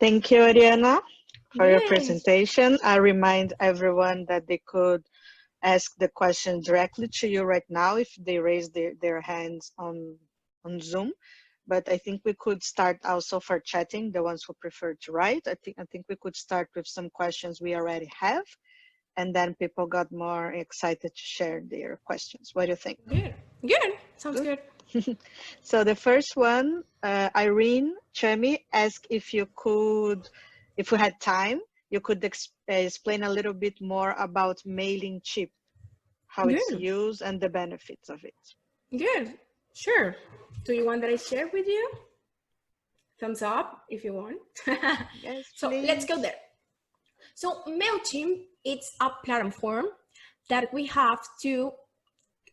Thank you, Oriana, for your Good. presentation. I remind everyone that they could ask the question directly to you right now if they raise their hands on Zoom. But I think we could start also for chatting, the ones who prefer to write. I think we could start with some questions we already have, and then people got more excited to share their questions. What do you think? Good. Good. Sounds Good. good. So the first one, Irene Chemi asked if we had time, you could explain a little bit more about mailing chip, how it's Good. used and the benefits of it. Good. Sure. Do you want that I share with you? Thumbs up if you want. Yes, So let's please. go there. So MailChimp, it's a platform that we have to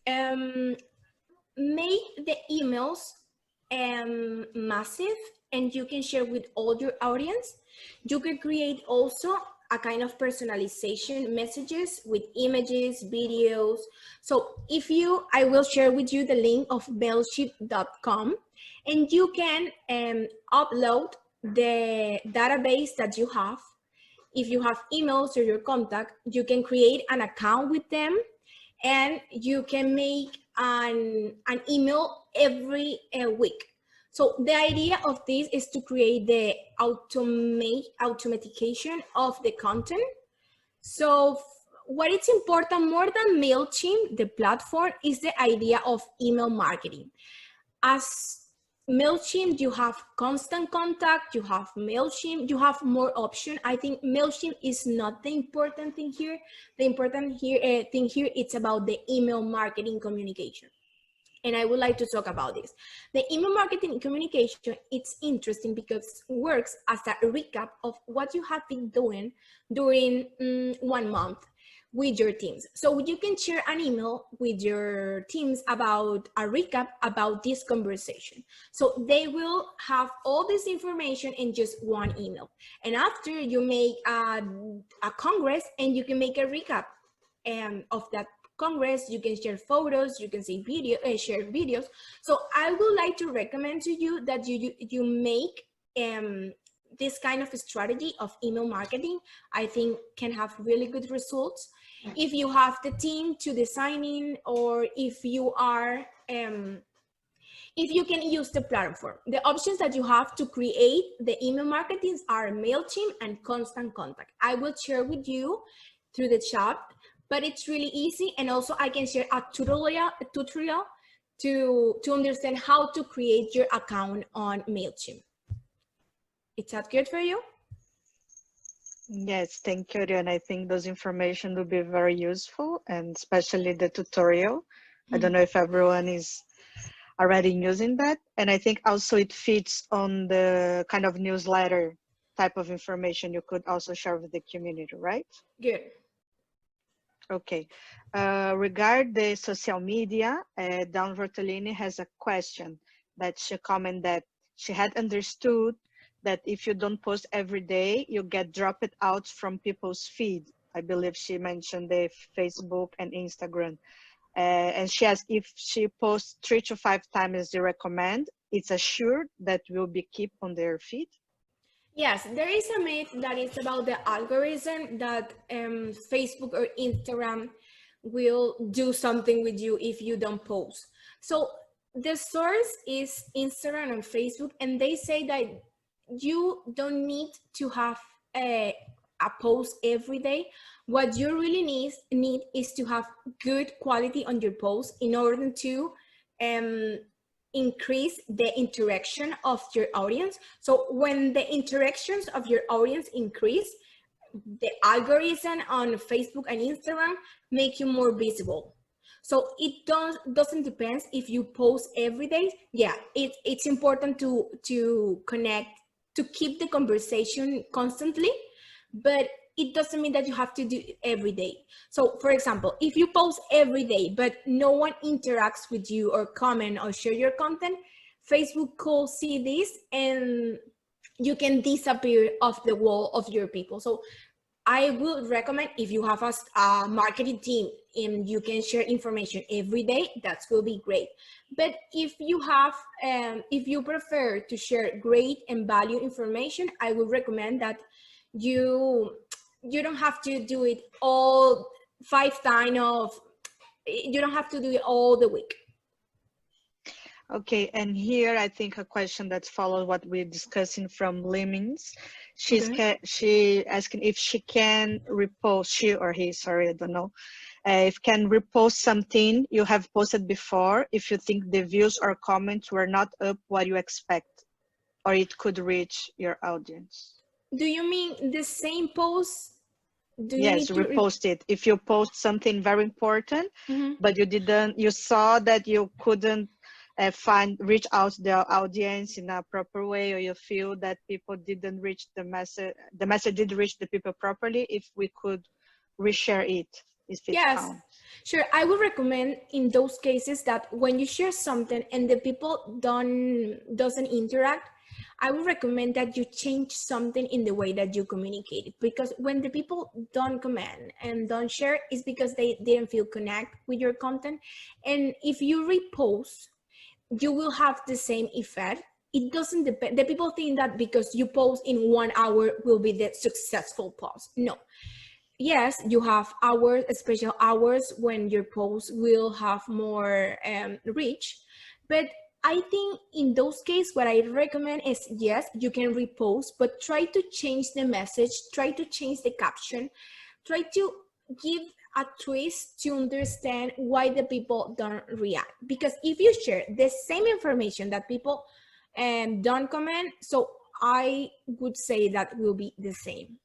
um, make the emails massive, and you can share with all your audience. You can create also a kind of personalization messages with images, videos. So I will share with you the link of mailchimp.com, and you can upload the database that you have. If you have emails or your contact, you can create an account with them, and you can make an email every week. So the idea of this is to create the automatication of the content. So what is important more than MailChimp, the platform, is the idea of email marketing. As MailChimp, you have constant contact, you have MailChimp, you have more option. I think MailChimp is not the important thing here. The important thing here, it's about the email marketing communication. And I would like to talk about this. The email marketing communication, it's interesting because it works as a recap of what you have been doing during 1 month with your teams. So you can share an email with your teams about a recap about this conversation. So they will have all this information in just one email. And after you make a congress, and you can make a recap of that congress, you can share photos, you can share videos. So I would like to recommend to you that you make this kind of a strategy of email marketing. I think can have really good results if you have the team to designing, or if you are if you can use the platform. The options that you have to create the email marketing are MailChimp and Constant Contact. I will share with you through the chat, but it's really easy. And also I can share a tutorial to understand how to create your account on MailChimp. Is that good for you? Yes, thank you, Oriana. I think those information will be very useful, and especially the tutorial. I don't know if everyone is already using that. And I think also it fits on the kind of newsletter type of information you could also share with the community, right? Good. Okay. Regard the social media, Dawn Vertolini has a question that she commented that she had understood that if you don't post every day, you get dropped out from people's feed. I believe she mentioned the Facebook and Instagram. And she asked if she posts 3 to 5 times as they recommend, it's assured that will be kept on their feed. Yes, there is a myth that is about the algorithm that Facebook or Instagram will do something with you if you don't post. So the source is Instagram and Facebook, and they say that you don't need to have a post every day. What you really need is to have good quality on your post in order to increase the interaction of your audience. So when the interactions of your audience increase, the algorithm on Facebook and Instagram make you more visible. So it doesn't depend if you post every day. Yeah, it's important to connect, to keep the conversation constantly, but it doesn't mean that you have to do it every day. So for example, if you post every day, but no one interacts with you or comment or share your content, Facebook could see this and you can disappear off the wall of your people. So I would recommend, if you have a marketing team and you can share information every day, that will be great. But if you have, if you prefer to share great and value information, I would recommend that you don't have to do it all 5 times of, you don't have to do it all the week. Okay, and here I think a question that follows what we're discussing from Lemons. She asking if she can repost, she or he, sorry, I don't know, if can repost something you have posted before if you think the views or comments were not up what you expect, or it could reach your audience. Do you mean the same post? Do you Yes, need to repost it. If you post something very important, but you saw that you couldn't reach out to the audience in a proper way, or you feel that people didn't reach the message didn't reach the people properly, if we could reshare it, if it counts. Sure. I would recommend in those cases that when you share something and the people doesn't interact, I would recommend that you change something in the way that you communicate it, because when the people don't comment and don't share, it's because they didn't feel connect with your content. And if you repost, you will have the same effect. It doesn't depend. The people think that because you post in 1 hour will be the successful post. No. Yes, you have hours, special hours when your post will have more reach, but I think in those cases, what I recommend is, yes, you can repost, but try to change the message, try to change the caption, try to give a twist to understand why the people don't react. Because if you share the same information that people don't comment, so I would say that will be the same.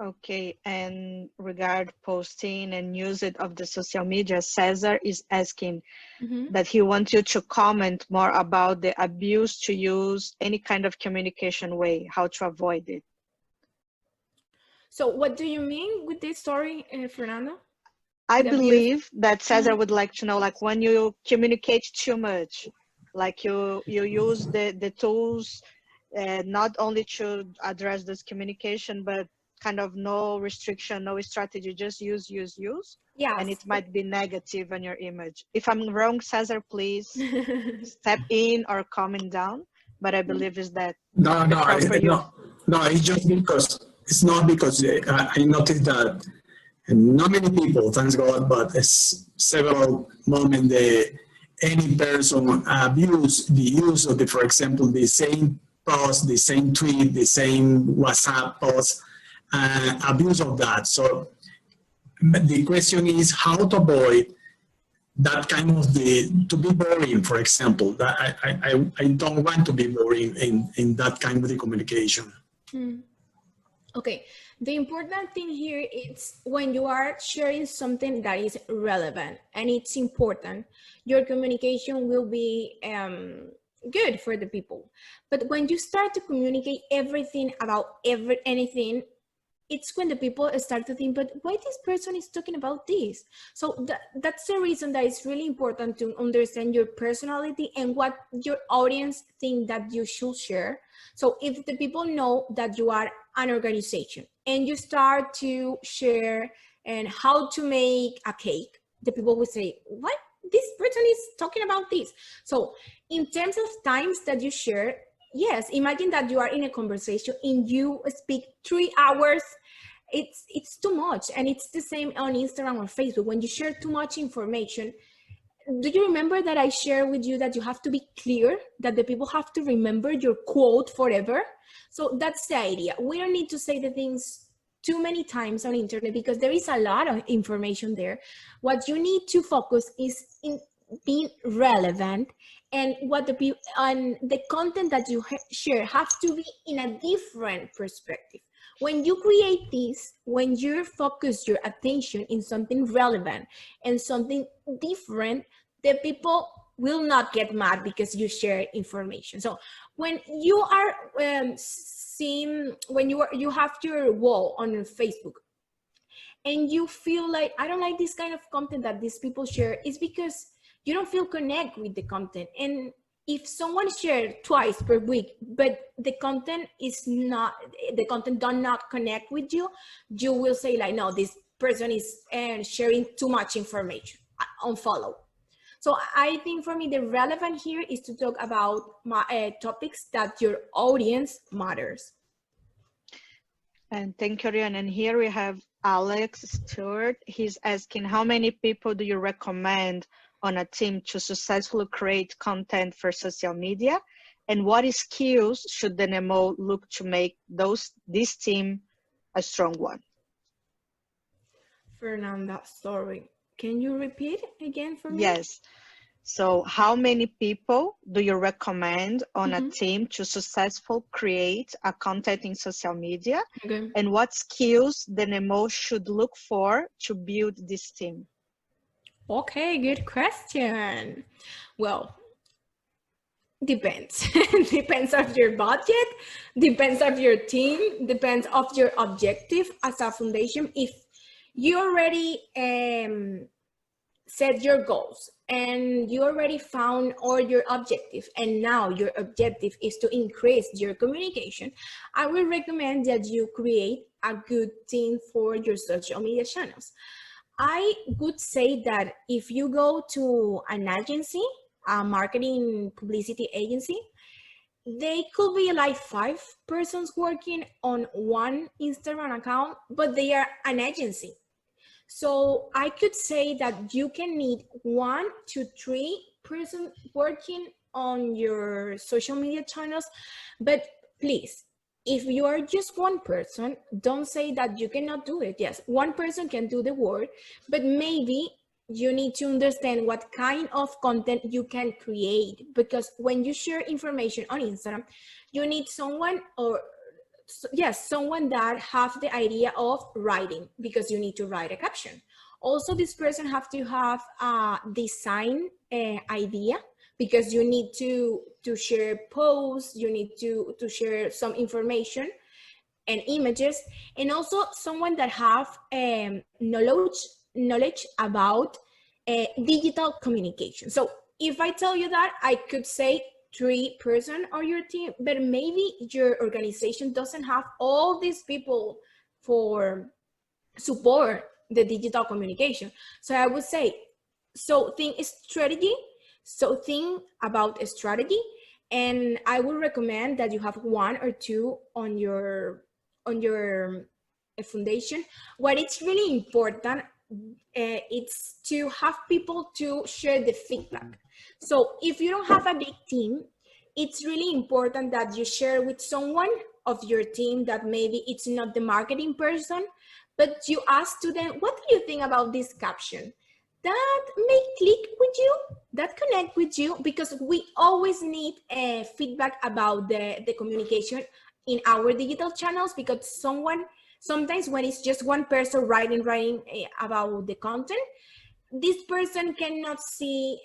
Okay, and regard posting and use it of the social media, Cesar is asking that he wants you to comment more about the abuse to use any kind of communication way, how to avoid it. So what do you mean with this story, Fernando? I believe that Cesar would like to know, like when you communicate too much, like you use the tools not only to address this communication, but kind of no restriction, no strategy, just use. Yes. And it might be negative on your image. If I'm wrong, Cesar, please step in or comment down. But I believe is that no, it's just because it's not because I noticed that not many people, thanks God, but several moments any person abuse the use of for example, the same post, the same tweet, the same WhatsApp post, abuse of that. So the question is how to avoid that kind of to be boring, for example. That I don't want to be boring in that kind of the communication. Okay, the important thing here is when you are sharing something that is relevant and it's important, your communication will be good for the people. But when you start to communicate everything about anything, it's when the people start to think, but why this person is talking about this? So that's the reason that it's really important to understand your personality and what your audience think that you should share. So if the people know that you are an organization and you start to share and how to make a cake, the people will say, what? This person is talking about this. So in terms of times that you share, yes, imagine that you are in a conversation and you speak 3 hours. It's too much. And it's the same on Instagram or Facebook. When you share too much information, do you remember that I shared with you that you have to be clear, that the people have to remember your quote forever? So that's the idea. We don't need to say the things too many times on internet because there is a lot of information there. What you need to focus is in being relevant, and what the content that you share have to be in a different perspective. When you create this, when you focus your attention in something relevant and something different, the people will not get mad because you share information. So when you are when you have your wall on Facebook and you feel like, I don't like this kind of content that these people share, it's because you don't feel connect with the content. And if someone shares twice per week, but the content is not, the content does not connect with you, you will say like, no, this person is sharing too much information, unfollow. So I think for me, the relevant here is to talk about topics that your audience matters. And thank you, Oriana. And here we have Alex Stewart. He's asking, how many people do you recommend on a team to successfully create content for social media? And what skills should the NMO look to make this team a strong one? Fernanda, sorry. Can you repeat again for me? Yes. So how many people do you recommend on a team to successfully create a content in social media? Okay. And what skills the NMO should look for to build this team? Okay, good question. Well, depends. Depends of your budget, depends of your team, depends of your objective as a foundation. If you already set your goals and you already found all your objectives, and now your objective is to increase your communication, I will recommend that you create a good team for your social media channels. I would say that if you go to an agency, a marketing publicity agency, they could be like 5 persons working on one Instagram account, but they are an agency. So I could say that you can need 1 to 3 persons working on your social media channels. But please, if you are just one person, don't say that you cannot do it. Yes, one person can do the work, but maybe you need to understand what kind of content you can create, because when you share information on Instagram, you need someone, or yes, someone that have the idea of writing, because you need to write a caption. Also, this person have to have a design idea, because you need to share posts, you need to share some information and images, and also someone that have knowledge about digital communication. So if I tell you that, I could say 3 person on your team, but maybe your organization doesn't have all these people for support the digital communication. So I would say, so think strategy, so think about a strategy, and I would recommend that you have 1 or 2 on your foundation. What is really important, it's to have people to share the feedback. So if you don't have a big team, it's really important that you share with someone of your team that maybe it's not the marketing person, but you ask to them, what do you think about this caption? That may click with you, that connect with you, because we always need feedback about the communication in our digital channels, because sometimes when it's just one person writing about the content, this person cannot see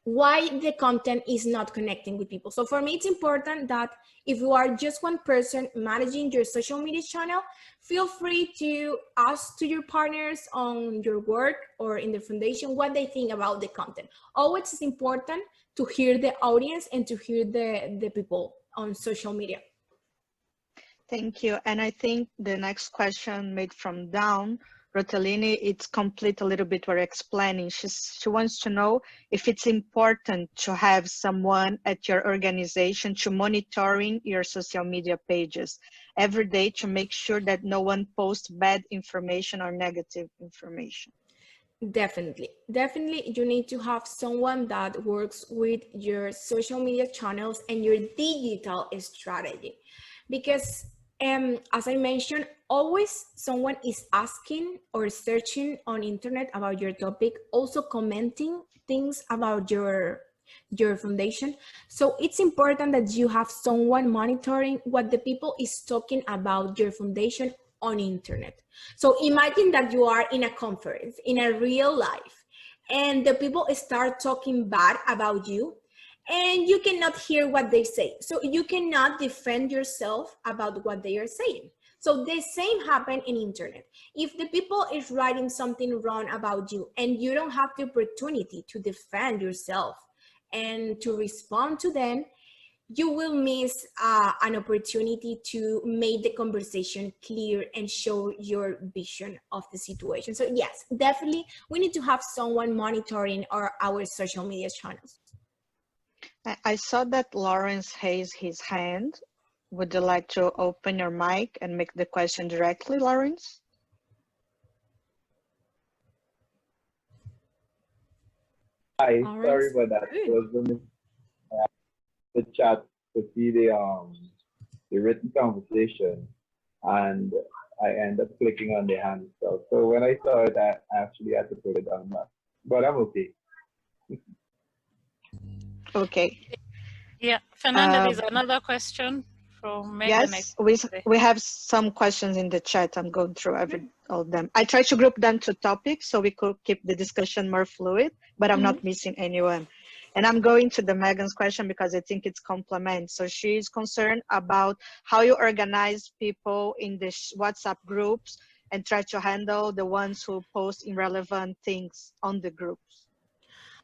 why the content is not connecting with people. So for me, it's important that if you are just one person managing your social media channel, feel free to ask to your partners on your work or in the foundation what they think about the content. Always is important to hear the audience and to hear the people on social media. Thank you. And I think the next question made from Dawn Rotellini, it's complete a little bit what you're explaining. She wants to know if it's important to have someone at your organization to monitoring your social media pages every day to make sure that no one posts bad information or negative information. Definitely you need to have someone that works with your social media channels and your digital strategy, because as I mentioned, always someone is asking or searching on internet about your topic, also commenting things about your foundation. So it's important that you have someone monitoring what the people is talking about your foundation on internet. So imagine that you are in a conference in a real life and the people start talking bad about you, and you cannot hear what they say. So you cannot defend yourself about what they are saying. So the same happen in internet. If the people is writing something wrong about you and you don't have the opportunity to defend yourself and to respond to them, you will miss an opportunity to make the conversation clear and show your vision of the situation. So yes, definitely we need to have someone monitoring our social media channels. I saw that Lawrence has his hand. Would you like to open your mic and make the question directly, Lawrence? Hi, Lawrence, sorry about that. good. I was in the chat to see the written conversation, and I end up clicking on the hand stuff. So when I saw it, I actually had to put it on back. But I'm okay. Okay. Yeah, Fernanda, there's another question from Megan. Yes, we have some questions in the chat. I'm going through all of them. I try to group them to topics so we could keep the discussion more fluid, but I'm not missing anyone. And I'm going to the Megan's question because I think it's complement. So she's concerned about how you organize people in the WhatsApp groups and try to handle the ones who post irrelevant things on the groups.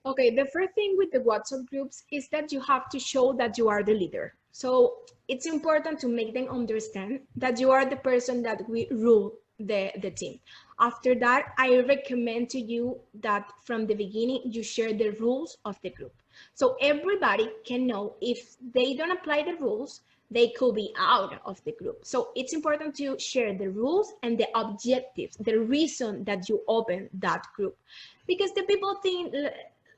Okay, the first thing with the WhatsApp groups is that you have to show that you are the leader. So it's important to make them understand that you are the person that we rule the team. After that, I recommend to you that from the beginning, you share the rules of the group. So everybody can know if they don't apply the rules, they could be out of the group. So it's important to share the rules and the objectives, the reason that you open that group. Because the people think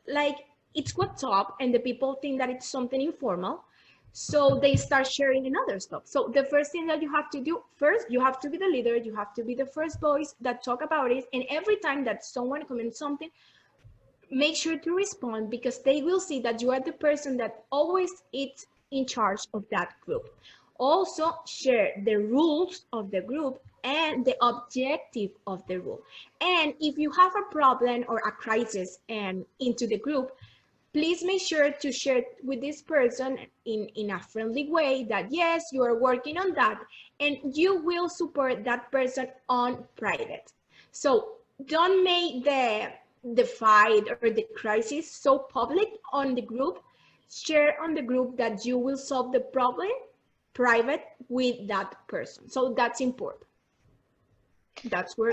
like it's WhatsApp and the people think that it's something informal. So they start sharing another stuff. So the first thing that you have to do, first, you have to be the leader. You have to be the first voice that talk about it. And every time that someone comments something, make sure to respond because they will see that you are the person that always is in charge of that group. Also share the rules of the group and the objective of the rule. And if you have a problem or a crisis and into the group, please make sure to share with this person in a friendly way that yes, you are working on that and you will support that person on private. So don't make the fight or the crisis so public on the group. Share on the group that you will solve the problem private with that person. So that's important. That's where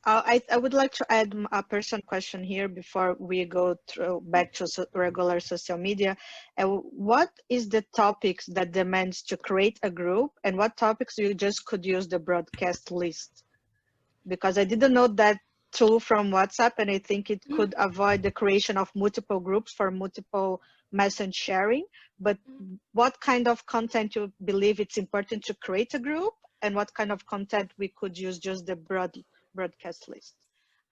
I would like to add a personal question here before we go through back to regular social media. What is the topics that demands to create a group and what topics you just could use the broadcast list? Because I didn't know that tool from WhatsApp and I think it could avoid the creation of multiple groups for multiple message sharing. But what kind of content you believe it's important to create a group and what kind of content we could use just the broadcast list?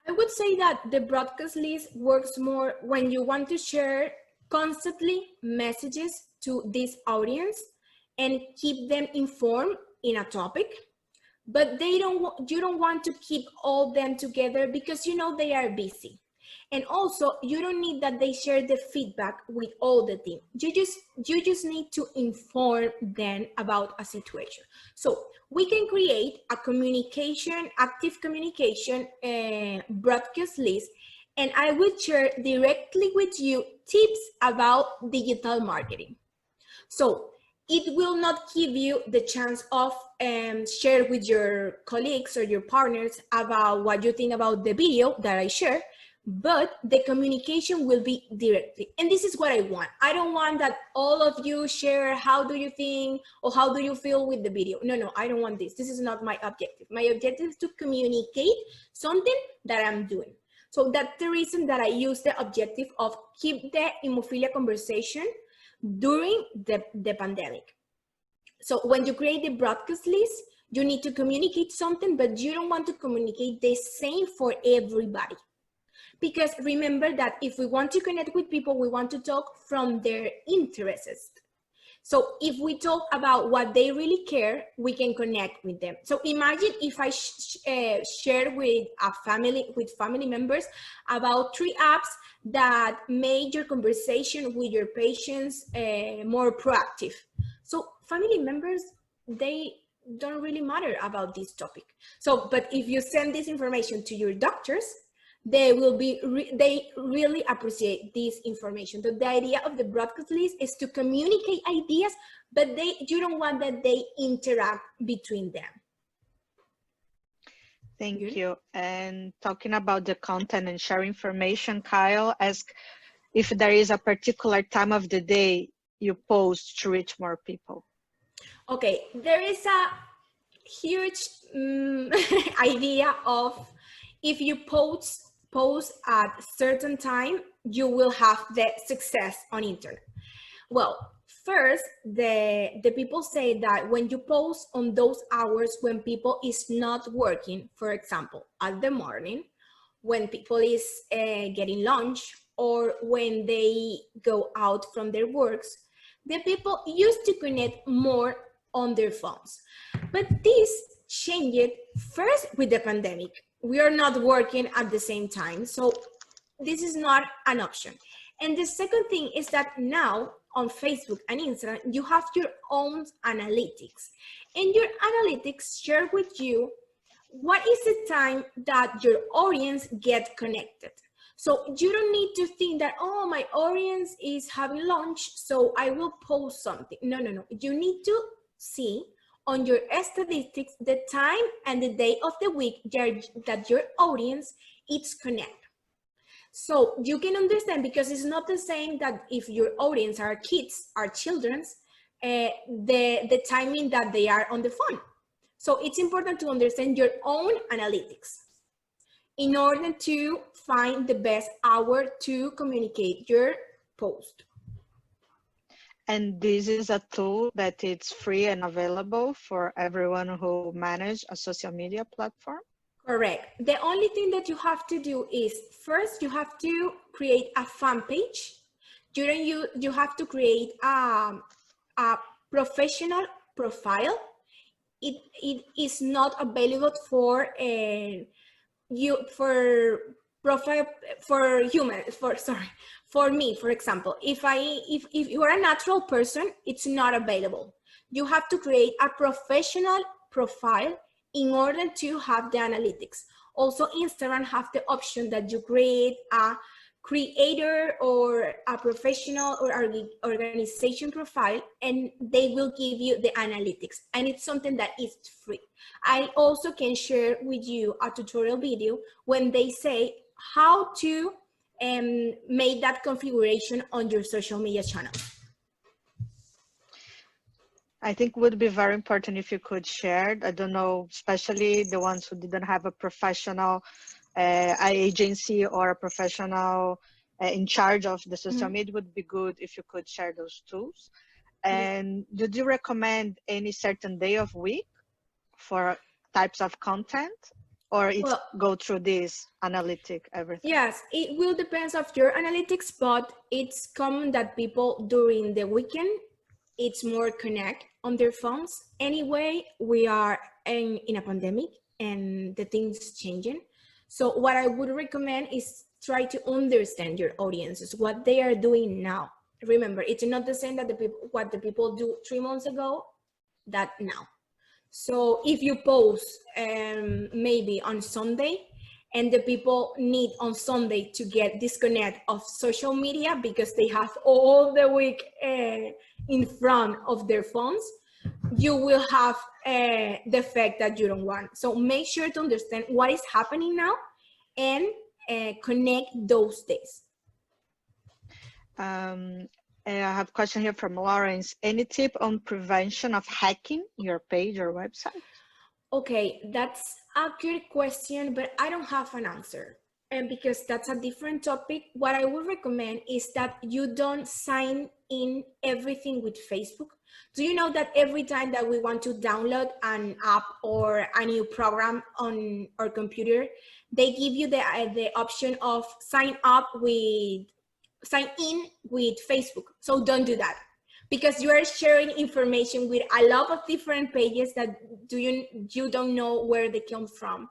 I would say that the broadcast list works more when you want to share constantly messages to this audience and keep them informed in a topic, but you don't want to keep all them together because you know they are busy. And also you don't need that they share the feedback with all the team. You just need to inform them about a situation. So we can create a active communication broadcast list, and I will share directly with you tips about digital marketing. So it will not give you the chance of share with your colleagues or your partners about what you think about the video that I share, but the communication will be directly. And this is what I want. I don't want that all of you share how do you think or how do you feel with the video. No, I don't want this. This is not my objective. My objective is to communicate something that I'm doing. So that's the reason that I use the objective of keep the hemophilia conversation during the pandemic. So when you create the broadcast list, you need to communicate something, but you don't want to communicate the same for everybody. Because remember that if we want to connect with people, we want to talk from their interests. So if we talk about what they really care, we can connect with them. So imagine if I share with family members about 3 apps that make your conversation with your patients more proactive. So family members, they don't really matter about this topic. So, but if you send this information to your doctors, they will be, they really appreciate this information. So the idea of the broadcast list is to communicate ideas, but you don't want that they interact between them. Thank you. And talking about the content and share information, Kyle asked if there is a particular time of the day you post to reach more people. Okay, there is a huge idea of if you post at certain time, you will have the success on internet. Well, first, the people say that when you post on those hours when people is not working, for example, at the morning, when people is getting lunch, or when they go out from their works, the people used to connect more on their phones. But this changed first with the pandemic. We are not working at the same time, so this is not an option. And the second thing is that now on Facebook and Instagram, you have your own analytics, and your analytics share with you what is the time that your audience get connected. So you don't need to think that, oh, my audience is having lunch, so I will post something. No. You need to see on your statistics the time and the day of the week that your audience is connected. So you can understand, because it's not the same that if your audience are kids, are children's, the timing that they are on the phone. So it's important to understand your own analytics in order to find the best hour to communicate your post. And this is a tool that it's free and available for everyone who manage a social media platform? Correct. The only thing that you have to do is, first, you have to create a fan page. You have to create a professional profile. It is not available for for me, for example. If you are a natural person, it's not available. You have to create a professional profile in order to have the analytics. Also, Instagram have the option that you create a creator or a professional or organization profile, and they will give you the analytics, and it's something that is free. I also can share with you a tutorial video when they say how to make that configuration on your social media channel. I think would be very important if you could share. I don't know, especially the ones who didn't have a professional agency or a professional in charge of the social media, would be good if you could share those tools. And did you recommend any certain day of week for types of content, or it's go through this analytic everything? Yes, it will depend of your analytics, but it's common that people during the weekend, it's more connect on their phones. Anyway, we are in a pandemic and the things changing. So what I would recommend is try to understand your audiences, what they are doing now. Remember, it's not the same that what the people do 3 months ago, that now. So if you post maybe on Sunday, and the people need on Sunday to get disconnect of social media because they have all the week in front of their phones, you will have the effect that you don't want. So make sure to understand what is happening now and connect those days. I have a question here from Lawrence. Any tip on prevention of hacking your page or website? Okay, that's a good question, but I don't have an answer. And because that's a different topic, what I would recommend is that you don't sign in everything with Facebook. Do you know that every time that we want to download an app or a new program on our computer, they give you the option of sign in with Facebook. So don't do that, because you are sharing information with a lot of different pages that you don't know where they come from.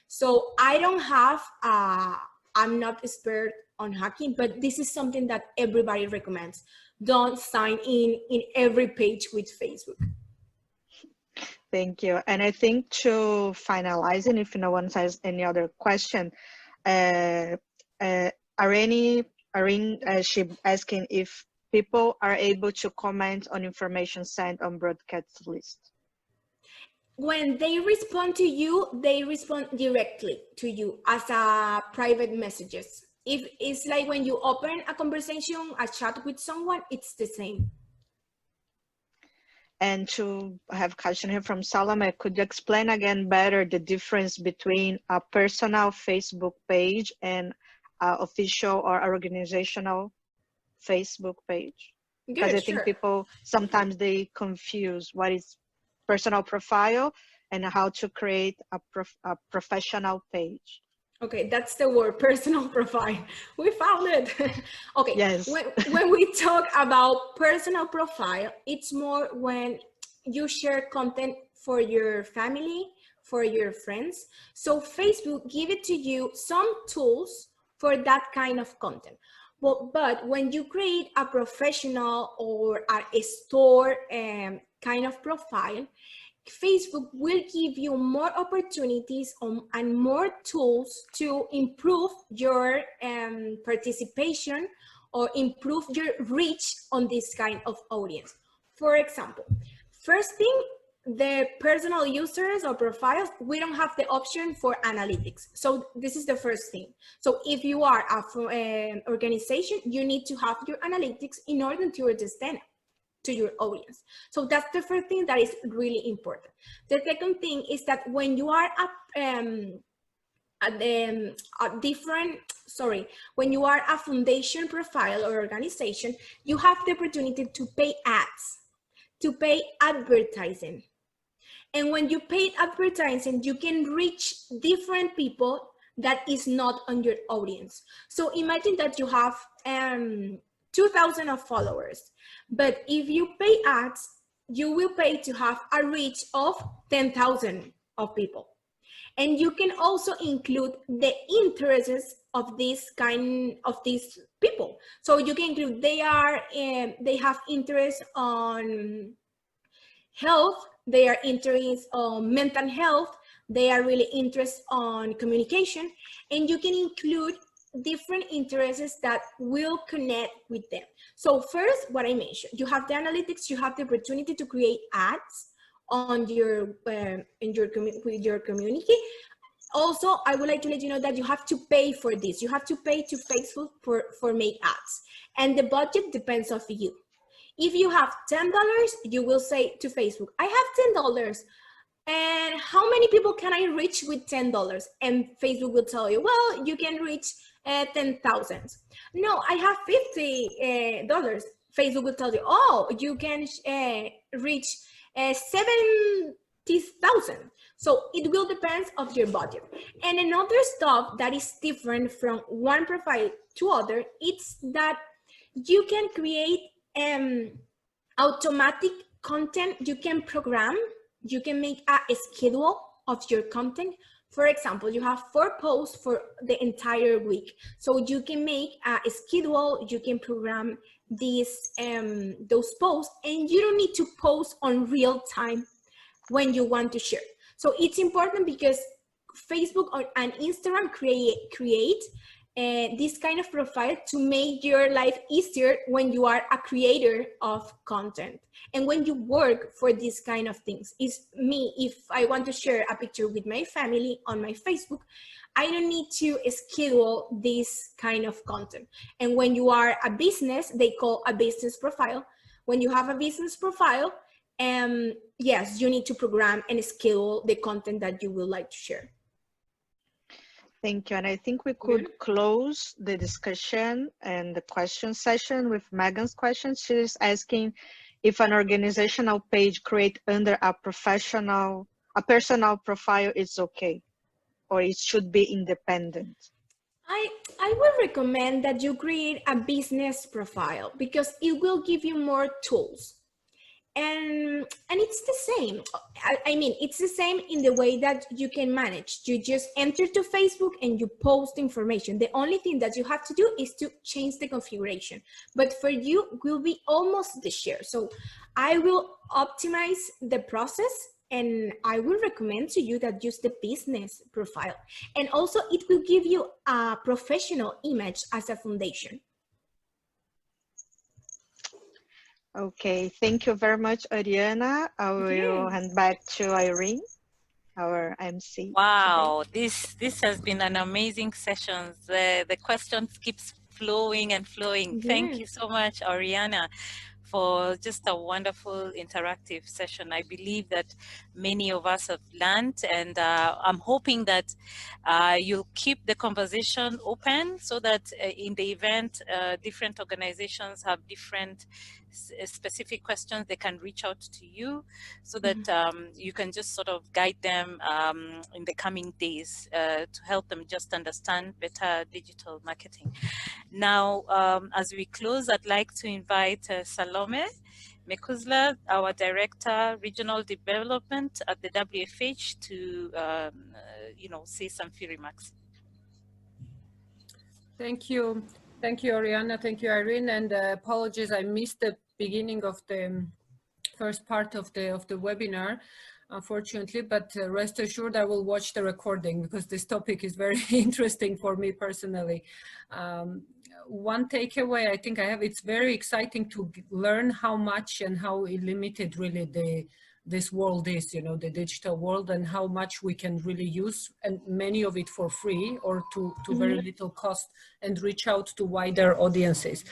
So I don't have, I'm not expert on hacking, but this is something that everybody recommends. Don't sign in every page with Facebook. Thank you. And I think to finalize, and if no one has any other question, Irene, she asking if people are able to comment on information sent on broadcast list. When they respond to you, they respond directly to you as a private messages. If it's like when you open a conversation, a chat with someone, it's the same. And to have a question here from Salome, could you explain again better the difference between a personal Facebook page and official or organizational Facebook page? Because I think people sometimes they confuse what is personal profile and how to create a professional page. Okay, that's the word, personal profile. We found it. Okay, yes. When we talk about personal profile, it's more when you share content for your family, for your friends. So Facebook give it to you some tools for that kind of content. Well, but when you create a professional or a store kind of profile, Facebook will give you more opportunities and more tools to improve your participation or improve your reach on this kind of audience. For example, first thing, the personal users or profiles, we don't have the option for analytics. So this is the first thing. So if you are an organization, you need to have your analytics in order to understand to your audience. So that's the first thing that is really important. The second thing is that when you are when you are a foundation profile or organization, you have the opportunity to pay ads, to pay advertising. And when you pay advertising, you can reach different people that is not on your audience. So imagine that you have 2,000 of followers, but if you pay ads, you will pay to have a reach of 10,000 of people. And you can also include the interests of these people. So you can include they have interest on health, they are interested on mental health, they are really interested on communication, and you can include different interests that will connect with them. So first, what I mentioned, you have the analytics, you have the opportunity to create ads on your with your community. Also, I would like to let you know that you have to pay for this. You have to pay to Facebook for make ads, and the budget depends on you. If you have $10, you will say to Facebook, I have $10. And how many people can I reach with $10? And Facebook will tell you, well, you can reach 10,000. No, I have $50. Facebook will tell you, oh, you can reach 70,000. So it will depend of your budget. And another stuff that is different from one profile to other, it's that you can create automatic content. You can program, you can make a schedule of your content. For example, you have 4 posts for the entire week. So you can make a schedule, you can program those posts, and you don't need to post on real time when you want to share. So it's important because Facebook and Instagram create this kind of profile to make your life easier when you are a creator of content and when you work for these kind of things. It's me, if I want to share a picture with my family on my Facebook, I don't need to schedule this kind of content. And when you are a business, they call a business profile. When you have a business profile, yes, you need to program and schedule the content that you would like to share. Thank you. And I think we could close the discussion and the question session with Megan's question. She's asking if an organizational page created under a personal profile is okay, or it should be independent. I would recommend that you create a business profile because it will give you more tools. And it's the same. I mean, it's the same in the way that you can manage. You just enter to Facebook and you post information. The only thing that you have to do is to change the configuration. But for you, will be almost the share. So I will optimize the process And I will recommend to you that use the business profile. And also it will give you a professional image as a foundation. Okay, thank you very much, Oriana. I will hand back to Irene, our MC. Wow, this has been an amazing session. The questions keeps flowing and flowing. Thank you so much, Oriana, for just a wonderful interactive session. I believe that many of us have learned, and I'm hoping that you'll keep the conversation open so that in the event different organizations have different specific questions, they can reach out to you so that you can just sort of guide them in the coming days to help them just understand better digital marketing. Now, as we close, I'd like to invite Salome Mekuzla, our Director, Regional Development at the WFH, to say some few remarks. Thank you. Thank you, Oriana. Thank you, Irene. And apologies, I missed the beginning of the first part of the webinar, unfortunately, but rest assured I will watch the recording because this topic is very interesting for me personally. One takeaway I think I have, it's very exciting to learn how much and how limited really this world is, you know, the digital world, and how much we can really use, and many of it for free or to very little cost, and reach out to wider audiences.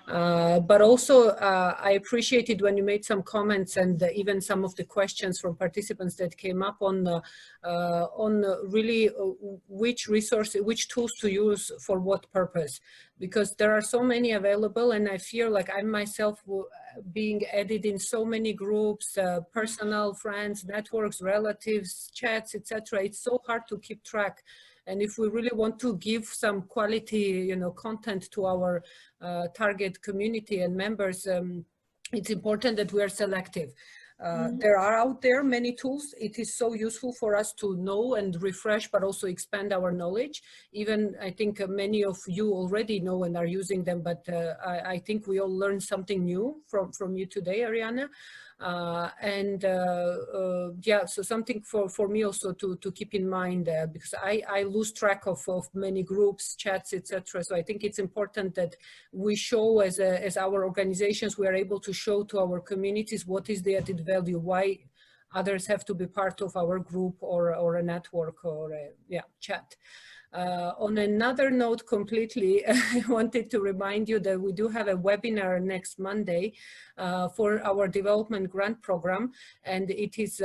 But also I appreciated when you made some comments and even some of the questions from participants that came up on really which resources, which tools to use for what purpose, because there are so many available, and I feel like I myself being added in so many groups, personal, friends, networks, relatives, chats, etc. It's so hard to keep track. And if we really want to give some quality, you know, content to our target community and members, it's important that we are selective. There are out there many tools. It is so useful for us to know and refresh, but also expand our knowledge. Even I think many of you already know and are using them, but I think we all learned something new from you today, Ariana. Yeah, so something for me also to keep in mind, because I lose track of many groups, chats, etc. So I think it's important that we show as our organizations, we are able to show to our communities what is the added value, why others have to be part of our group or a network or a chat. On another note completely, I wanted to remind you that we do have a webinar next Monday for our development grant program, and it is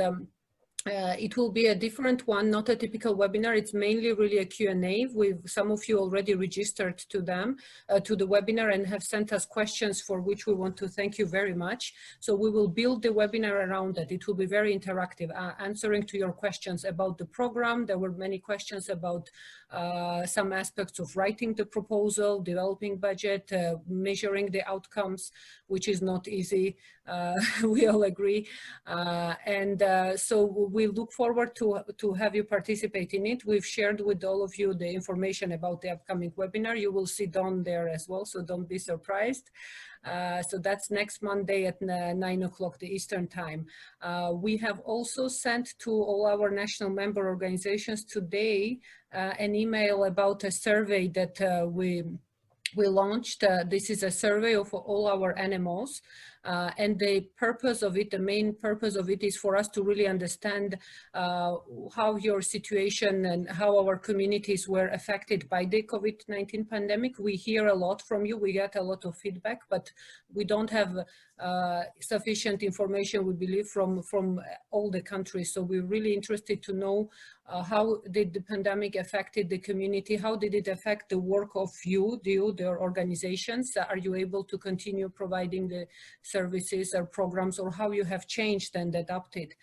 it will be a different one, not a typical webinar. It's mainly really a Q&A. With some of you already registered to them, to the webinar, and have sent us questions for which we want to thank you very much. So we will build the webinar around that. It will be very interactive, answering to your questions about the program. There were many questions about some aspects of writing the proposal, developing budget, measuring the outcomes, which is not easy. We all agree. So we look forward to have you participate in it. We've shared with all of you the information about the upcoming webinar. You will see Dawn there as well, so don't be surprised. So that's next Monday at 9 o'clock the Eastern time. We have also sent to all our national member organizations today an email about a survey that we launched. This is a survey of all our NMOs. And the purpose of it, the main purpose of it, is for us to really understand how your situation and how our communities were affected by the COVID-19 pandemic. We hear a lot from you, we get a lot of feedback, but we don't have sufficient information, we believe, from all the countries. So we're really interested to know how did the pandemic affected the community? How did it affect the work of their organizations? Are you able to continue providing the services or programs, or how you have changed and adapted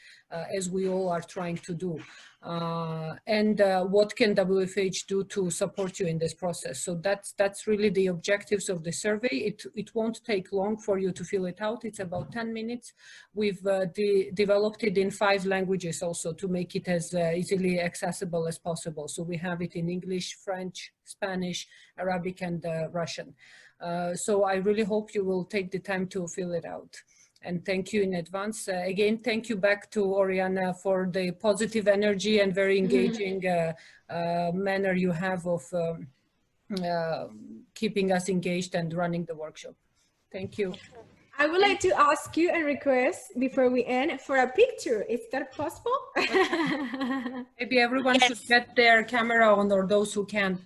as we all are trying to do? And what can WFH do to support you in this process? So that's really the objectives of the survey. It won't take long for you to fill it out. It's about 10 minutes. We've developed it in 5 languages also to make it as easily accessible as possible. So we have it in English, French, Spanish, Arabic, and Russian. So I really hope you will take the time to fill it out. And thank you in advance. Again, thank you back to Oriana for the positive energy and very engaging manner you have of keeping us engaged and running the workshop. Thank you. I would like to ask you a request before we end for a picture. Is that possible? Maybe everyone should get their camera on, or those who can.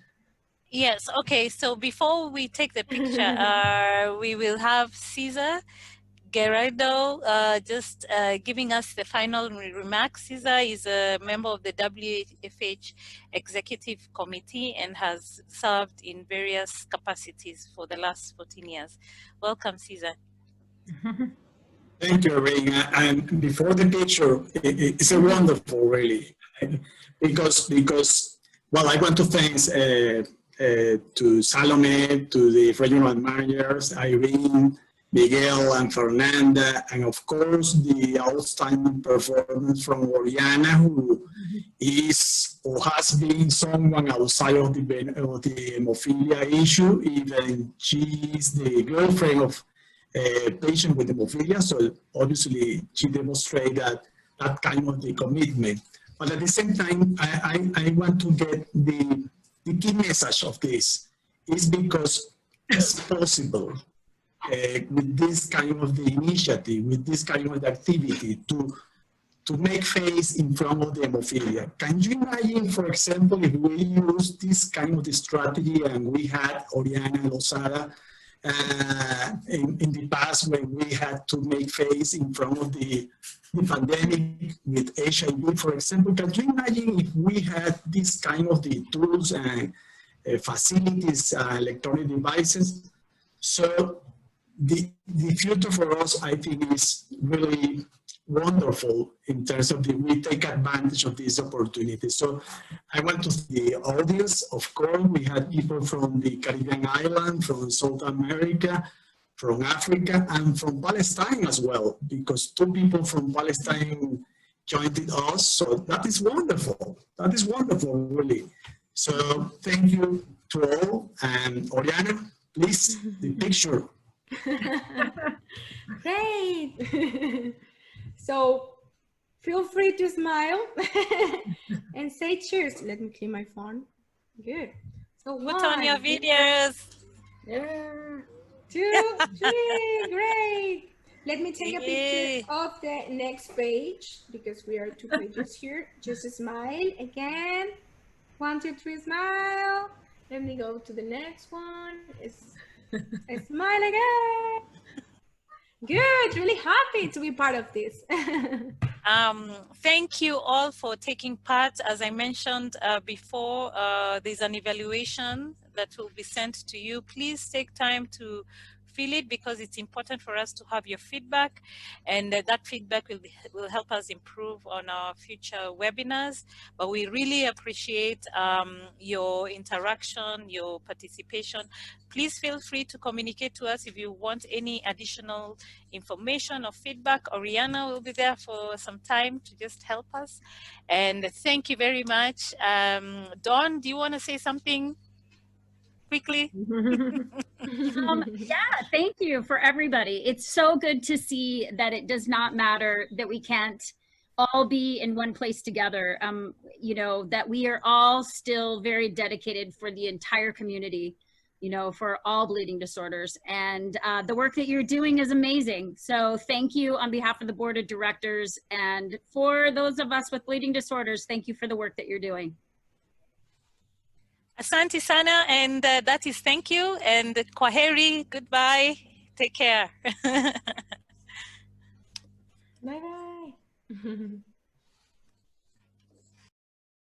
Yes, okay, so before we take the picture, we will have Cesar Gerardo just giving us the final remarks. Cesar is a member of the WFH Executive Committee and has served in various capacities for the last 14 years. Welcome, Cesar. Thank you, Ring. And before the picture, it's a wonderful, really, because well, I want to thank to Salome, to the regional managers, Irene, Miguel, and Fernanda, and of course the outstanding performance from Oriana, who is or has been someone outside of the hemophilia issue. Even she is the girlfriend of a patient with hemophilia, so obviously she demonstrated that kind of the commitment. But at the same time, I want to get the key message of this is because it's possible with this kind of the initiative, with this kind of activity to make face in front of the hemophilia. Can you imagine, for example, if we use this kind of the strategy and we had Oriana Lozada in the past when we had to make face in front of the pandemic with HIV, for example? Can you imagine if we had this kind of the tools and facilities, electronic devices? So the future for us, I think, is really wonderful in terms of we take advantage of this opportunity. So I want to the audience, of course, we had people from the Caribbean island, from South America, from Africa, and from Palestine as well, because 2 people from Palestine joined us. So that is wonderful. That is wonderful, really. So thank you to all. And Oriana, please, the picture. Great. So feel free to smile and say cheers. Let me clean my phone. Good. So put on your videos. Yeah. 2, 3, great. Let me take a picture of the next page because we are 2 pages here. Just smile again. 1, 2, 3, smile. Let me go to the next one. Smile again. Good, really happy to be part of this. Thank you all for taking part. As I mentioned before, there's an evaluation that will be sent to you. Please take time to fill it because it's important for us to have your feedback, and that feedback will help us improve on our future webinars. But we really appreciate your interaction, your participation. Please feel free to communicate to us if you want any additional information or feedback. Oriana will be there for some time to just help us. And thank you very much. Dawn, do you want to say something quickly? Yeah, thank you for everybody. It's so good to see that it does not matter that we can't all be in one place together. You know, that we are all still very dedicated for the entire community, you know, for all bleeding disorders. And the work that you're doing is amazing. So thank you on behalf of the board of directors, and for those of us with bleeding disorders, thank you for the work that you're doing. Asante sana, and that is thank you, and kwaheri, goodbye, take care. Bye-bye.